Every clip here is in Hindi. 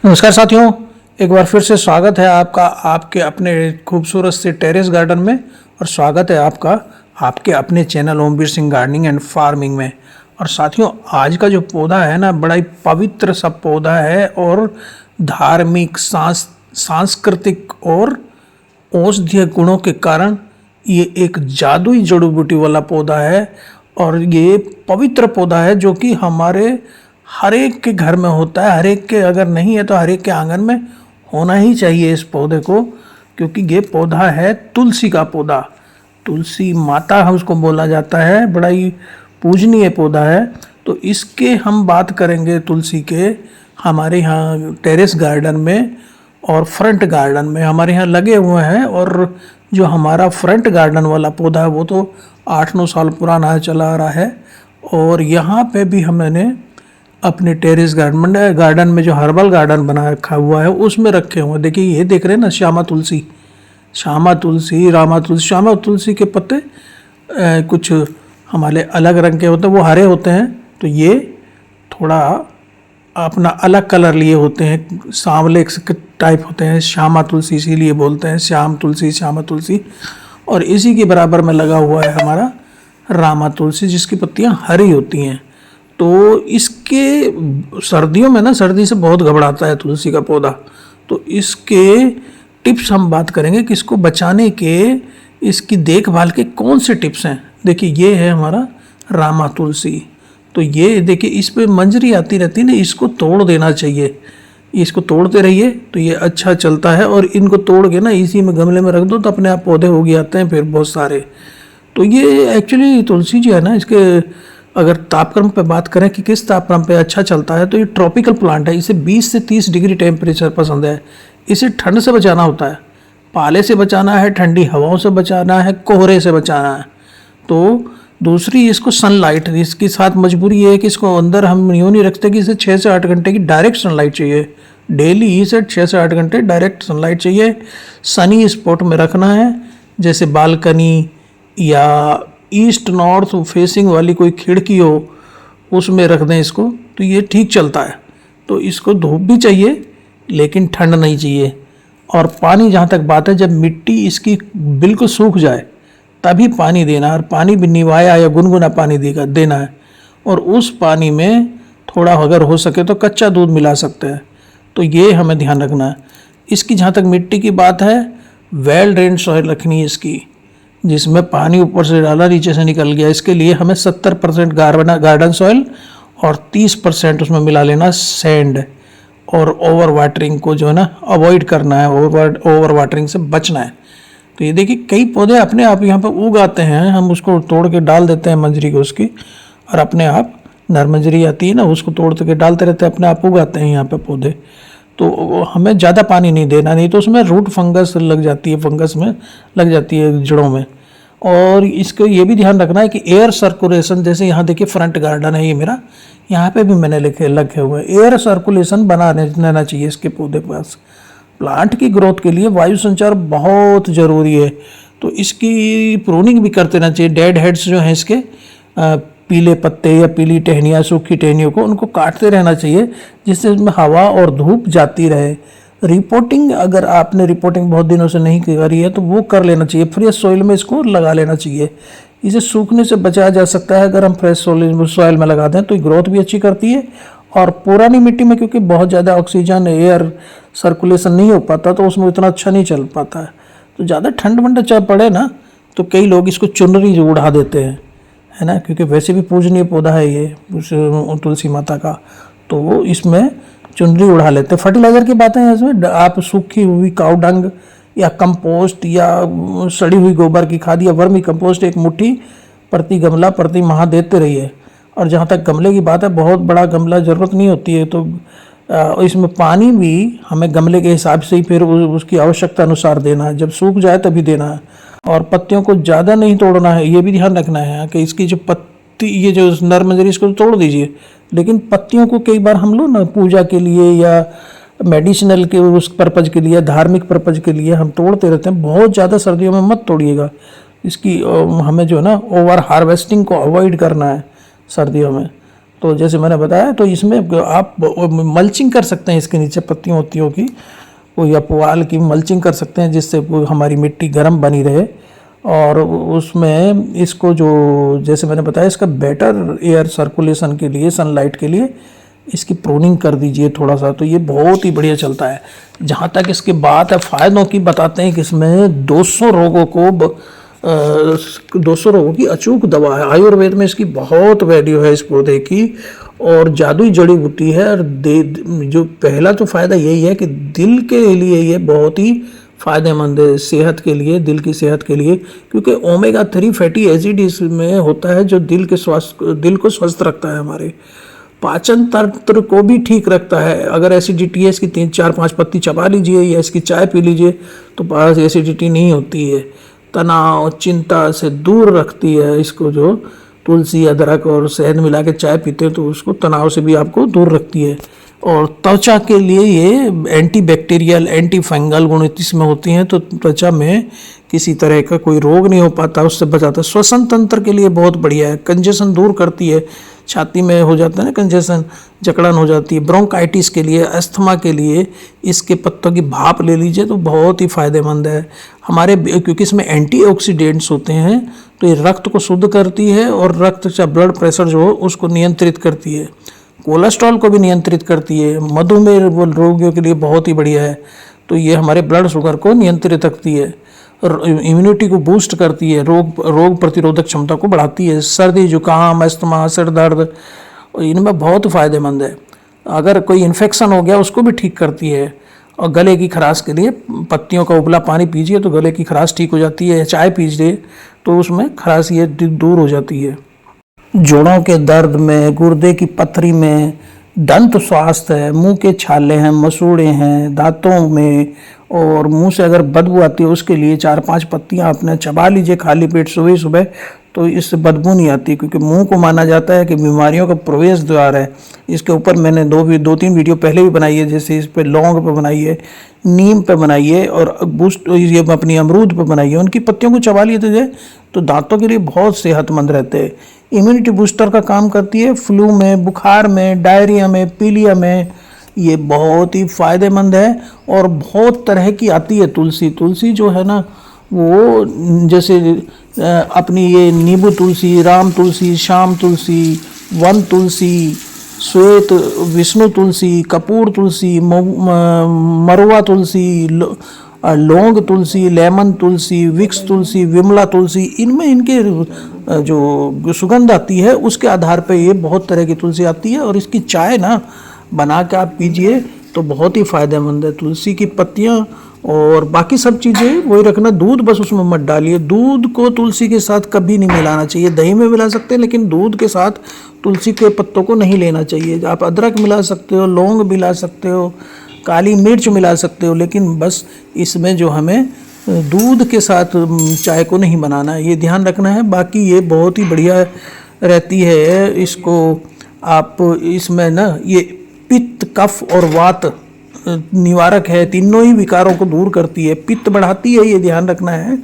नमस्कार साथियों, एक बार फिर से स्वागत है आपका आपके अपने खूबसूरत से टेरेस गार्डन में। और स्वागत है आपका आपके अपने channel Omveer Singh gardening and farming में। और साथियों, आज का जो पौधा है ना, बड़ा ही पवित्र सा पौधा है और धार्मिक सांस्कृतिक और औषधीय गुणों के कारण ये एक जादुई जड़ी बूटी वाला पौधा है। और ये पवित्र पौधा है जो कि हमारे हर एक के घर में होता है। हर एक के, अगर नहीं है तो हर एक के आंगन में होना ही चाहिए इस पौधे को, क्योंकि ये पौधा है तुलसी का पौधा। तुलसी माता है उसको बोला जाता है, बड़ा ही पूजनीय पौधा है। तो इसके हम बात करेंगे तुलसी के। हमारे यहाँ टेरेस गार्डन में और फ्रंट गार्डन में हमारे यहाँ लगे हुए हैं। और जो हमारा फ्रंट गार्डन वाला पौधा है वो तो 8-9 साल पुराना है, चला आ रहा है। और यहाँ पे भी मैंने अपने टेरेस गार्डन में जो हर्बल गार्डन बना रखा हुआ है उसमें रखे हुए हैं। देखिए, ये देख रहे हैं ना, श्यामा तुलसी, रामा तुलसी। श्यामा तुलसी के पत्ते कुछ हमारे अलग रंग के होते हैं, वो हरे होते हैं। तो ये थोड़ा अपना अलग कलर लिए होते हैं, सांवले टाइप होते हैं। श्यामा तुलसी इसीलिए बोलते हैं श्यामा तुलसी। और इसी के बराबर में लगा हुआ है हमारा रामा तुलसी, जिसकी पत्तियां हरी होती हैं। तो इसके सर्दियों में ना, सर्दी से बहुत घबराता है तुलसी का पौधा। तो इसके टिप्स हम बात करेंगे कि इसको बचाने के, इसकी देखभाल के कौन से टिप्स हैं। देखिए, ये है हमारा रामा तुलसी। तो ये देखिए, इस पे मंजरी आती रहती है ना, इसको तोड़ देना चाहिए। इसको तोड़ते रहिए तो ये अच्छा चलता है। और इनको तोड़ के ना इसी में गमले में रख दो तो अपने आप पौधे हो गए आते हैं फिर बहुत सारे। तो ये एक्चुअली तुलसी जो है ना, इसके अगर तापक्रम पे बात करें कि किस तापक्रम पे अच्छा चलता है, तो ये ट्रॉपिकल प्लांट है। इसे 20 से 30 डिग्री टेम्परेचर पसंद है। इसे ठंड से बचाना होता है, पाले से बचाना है, ठंडी हवाओं से बचाना है, कोहरे से बचाना है। तो दूसरी, इसको सनलाइट, इसके साथ मजबूरी ये है कि इसको अंदर हम यूँ नहीं रखते कि इसे 6 से 8 घंटे की डायरेक्ट सनलाइट चाहिए। डेली इसे 6 से 8 घंटे डायरेक्ट सनलाइट चाहिए। सनी स्पॉट में रखना है, जैसे बालकनी या ईस्ट नॉर्थ फेसिंग वाली कोई खिड़की हो उसमें रख दें इसको, तो ये ठीक चलता है। तो इसको धूप भी चाहिए लेकिन ठंड नहीं चाहिए। और पानी, जहाँ तक बात है, जब मिट्टी इसकी बिल्कुल सूख जाए तभी पानी देना। और पानी भी निवाया या गुनगुना पानी देना है। और उस पानी में थोड़ा अगर हो सके तो कच्चा दूध मिला सकते हैं। तो ये हमें ध्यान रखना है। इसकी जहाँ तक मिट्टी की बात है, वेल ड्रेन सॉइल रखनी है इसकी, जिसमें पानी ऊपर से डाला नीचे से निकल गया। इसके लिए हमें 70% गार्डन सॉइल और 30% उसमें मिला लेना सैंड। और ओवर वाटरिंग को जो है ना अवॉइड करना है, ओवर वाटरिंग से बचना है। तो ये देखिए, कई पौधे अपने आप यहाँ पर उग आते हैं। हम उसको तोड़ के डाल देते हैं मंजरी को उसकी, और अपने आप नरमंजरी आती है ना, उसको तोड़ के डालते रहते हैं, अपने आप उग आते हैं यहाँ पे पौधे। तो हमें ज़्यादा पानी नहीं देना, नहीं तो उसमें रूट फंगस लग जाती है, फंगस में लग जाती है जड़ों में। और इसको ये भी ध्यान रखना है कि एयर सर्कुलेशन, जैसे यहाँ देखिए फ्रंट गार्डन है ये मेरा, यहाँ पे भी मैंने लगे हुए एयर सर्कुलेशन बना रहना चाहिए इसके पौधे पास। प्लांट की ग्रोथ के लिए वायु संचार बहुत ज़रूरी है। तो इसकी प्रूनिंग भी करते रहना चाहिए। डेड हेड्स जो हैं इसके, पीले पत्ते या पीली टहनियाँ, सूखी टहनियों को, उनको काटते रहना चाहिए, जिससे उसमें हवा और धूप जाती रहे। रिपोर्टिंग, अगर आपने रिपोर्टिंग बहुत दिनों से नहीं करी है तो वो कर लेना चाहिए। फ्रेश सॉइल में इसको लगा लेना चाहिए। इसे सूखने से बचाया जा सकता है अगर हम फ्रेश सॉइल में लगा दें, तो ग्रोथ भी अच्छी करती है। और पुरानी मिट्टी में क्योंकि बहुत ज़्यादा ऑक्सीजन, एयर सर्कुलेशन नहीं हो पाता, तो उसमें इतना अच्छा नहीं चल पाता है। तो ज़्यादा ठंड वंड चाहे पड़े ना, तो कई लोग इसको चुनरी उड़ा देते हैं, है ना, क्योंकि वैसे भी पूजनीय पौधा है ये तुलसी माता का। तो वो इसमें चुनरी उड़ा लेते हैं। फर्टिलाइजर की बातें हैं इसमें, आप सूखी हुई काऊ डंग या कंपोस्ट या सड़ी हुई गोबर की खाद या वर्मी कंपोस्ट 1 मुट्ठी प्रति गमला प्रति माह देते रहिए। और जहाँ तक गमले की बात है, बहुत बड़ा गमला ज़रूरत नहीं होती है। तो इसमें पानी भी हमें गमले के हिसाब से ही फिर उसकी आवश्यकता अनुसार देना है, जब सूख जाए तभी देना है। और पत्तियों को ज़्यादा नहीं तोड़ना है, ये भी ध्यान रखना है कि इसकी जो पत्ती, ये जो नरमंजरी, इसको तोड़ दीजिए। लेकिन पत्तियों को कई बार हम लोग ना पूजा के लिए या मेडिसिनल के उस पर्पज़ के लिए, धार्मिक पर्पज़ के लिए हम तोड़ते रहते हैं। बहुत ज़्यादा सर्दियों में मत तोड़िएगा। इसकी हमें जो है ना ओवर हार्वेस्टिंग को अवॉइड करना है सर्दियों में। तो जैसे मैंने बताया, तो इसमें आप मल्चिंग कर सकते हैं, इसके नीचे पत्तियों वत्तियों की कोई या पुआल की मल्चिंग कर सकते हैं, जिससे हमारी मिट्टी गर्म बनी रहे। और उसमें इसको जो जैसे मैंने बताया, इसका बेटर एयर सर्कुलेशन के लिए, सनलाइट के लिए इसकी प्रूनिंग कर दीजिए थोड़ा सा, तो ये बहुत ही बढ़िया चलता है। जहाँ तक इसकी बात है फ़ायदों की, बताते हैं कि इसमें 200 रोगों की अचूक दवा है। आयुर्वेद में इसकी बहुत वैल्यू है इस पौधे की, और जादुई जड़ी बूटी है। और जो पहला तो फ़ायदा यही है कि दिल के लिए ये बहुत ही फ़ायदेमंद है, सेहत के लिए, दिल की सेहत के लिए, क्योंकि ओमेगा 3 फैटी एसिड इसमें होता है, जो दिल को स्वस्थ रखता है, हमारे पाचन तंत्र को भी ठीक रखता है। अगर एसिडिटी है, इसकी 3-4-5 पत्ती चबा लीजिए या इसकी चाय पी लीजिए तो पास एसिडिटी नहीं होती है। तनाव चिंता से दूर रखती है इसको, जो तुलसी अदरक और शहद मिला के चाय पीते हैं तो उसको तनाव से भी आपको दूर रखती है। और त्वचा के लिए ये एंटी बैक्टीरियल, एंटी फंगल गुण इसमें होती हैं, तो त्वचा में किसी तरह का कोई रोग नहीं हो पाता, उससे बचाता है। श्वसन तंत्र के लिए बहुत बढ़िया है, कंजेशन दूर करती है, छाती में हो जाता है ना कंजेशन, जकड़न हो जाती है। ब्रोंकाइटिस के लिए, अस्थमा के लिए इसके पत्तों की भाप ले लीजिए तो बहुत ही फ़ायदेमंद है हमारे, क्योंकि इसमें एंटीऑक्सीडेंट्स होते हैं, तो ये रक्त को शुद्ध करती है और रक्त का ब्लड प्रेशर जो हो उसको नियंत्रित करती है, कोलेस्ट्रॉल को भी नियंत्रित करती है, मधुमेह रोगियों के लिए बहुत ही बढ़िया है। तो ये हमारे ब्लड शुगर को नियंत्रित रखती है, इम्यूनिटी को बूस्ट करती है, रोग प्रतिरोधक क्षमता को बढ़ाती है, सर्दी जुकाम अस्थमा सिर दर्द इनमें बहुत फ़ायदेमंद है। अगर कोई इन्फेक्शन हो गया उसको भी ठीक करती है। और गले की खराश के लिए पत्तियों का उबला पानी पीजिए तो गले की खराश ठीक हो जाती है। चाय पीजिए तो उसमें खराश ये दूर हो जाती है। जोड़ों के दर्द में, गुर्दे की पथरी में, दंत स्वास्थ्य है, मुंह के छाले हैं, मसूड़े हैं, दांतों में, और मुंह से अगर बदबू आती है उसके लिए 4-5 पत्तियां आपने चबा लीजिए खाली पेट सुबह सुबह, तो इससे बदबू नहीं आती, क्योंकि मुंह को माना जाता है कि बीमारियों का प्रवेश द्वार है। इसके ऊपर मैंने 2-3 वीडियो पहले भी बनाई है, जैसे इस पे लौंग पे बनाई है, नीम पे बनाई है, और बूस्ट ये अपनी अमरूद पे बनाई है। उनकी पत्तियों को चबा लिए तो दांतों के लिए बहुत सेहतमंद रहते हैं। इम्यूनिटी बूस्टर का काम करती है, फ्लू में, बुखार में, डायरिया में, पीलिया में ये बहुत ही फ़ायदेमंद है। और बहुत तरह की आती है तुलसी जो है ना, वो जैसे अपनी ये नींबू तुलसी, राम तुलसी, श्याम तुलसी, वन तुलसी, श्वेत विष्णु तुलसी, कपूर तुलसी, मरुआ तुलसी, लौंग तुलसी, लेमन तुलसी, विक्स तुलसी, विमला तुलसी, इनमें इनके जो सुगंध आती है उसके आधार पे ये बहुत तरह की तुलसी आती है। और इसकी चाय ना बना के आप पीजिए तो बहुत ही फ़ायदेमंद है। तुलसी की पत्तियाँ और बाकी सब चीज़ें वही रखना, दूध बस उसमें मत डालिए। दूध को तुलसी के साथ कभी नहीं मिलाना चाहिए। दही में मिला सकते हैं लेकिन दूध के साथ तुलसी के पत्तों को नहीं लेना चाहिए। आप अदरक मिला सकते हो, लौंग मिला सकते हो, काली मिर्च मिला सकते हो, लेकिन बस इसमें जो हमें दूध के साथ चाय को नहीं बनाना है, ये ध्यान रखना है। बाकी ये बहुत ही बढ़िया रहती है। इसको आप इसमें ना ये पित्त, कफ और वात निवारक है, तीनों ही विकारों को दूर करती है। पित्त बढ़ाती है, ये ध्यान रखना है,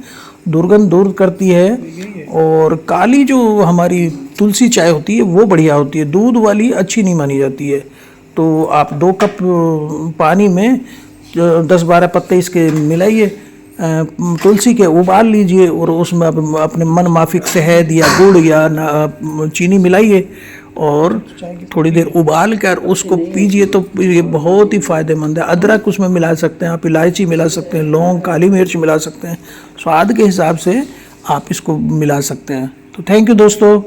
दुर्गंध दूर करती है। और काली जो हमारी तुलसी चाय होती है वो बढ़िया होती है, दूध वाली अच्छी नहीं मानी जाती है। तो आप 2 कप पानी में 10-12 पत्ते इसके मिलाइए, तुलसी के उबाल लीजिए और उसमें अपने मन माफिक शहद या गुड़ या चीनी मिलाइए और थोड़ी देर उबाल कर उसको पीजिए तो ये बहुत ही फ़ायदेमंद है। अदरक उसमें मिला सकते हैं आप, इलायची मिला सकते हैं, लौंग, काली मिर्च मिला सकते हैं, स्वाद के हिसाब से आप इसको मिला सकते हैं। तो थैंक यू दोस्तों।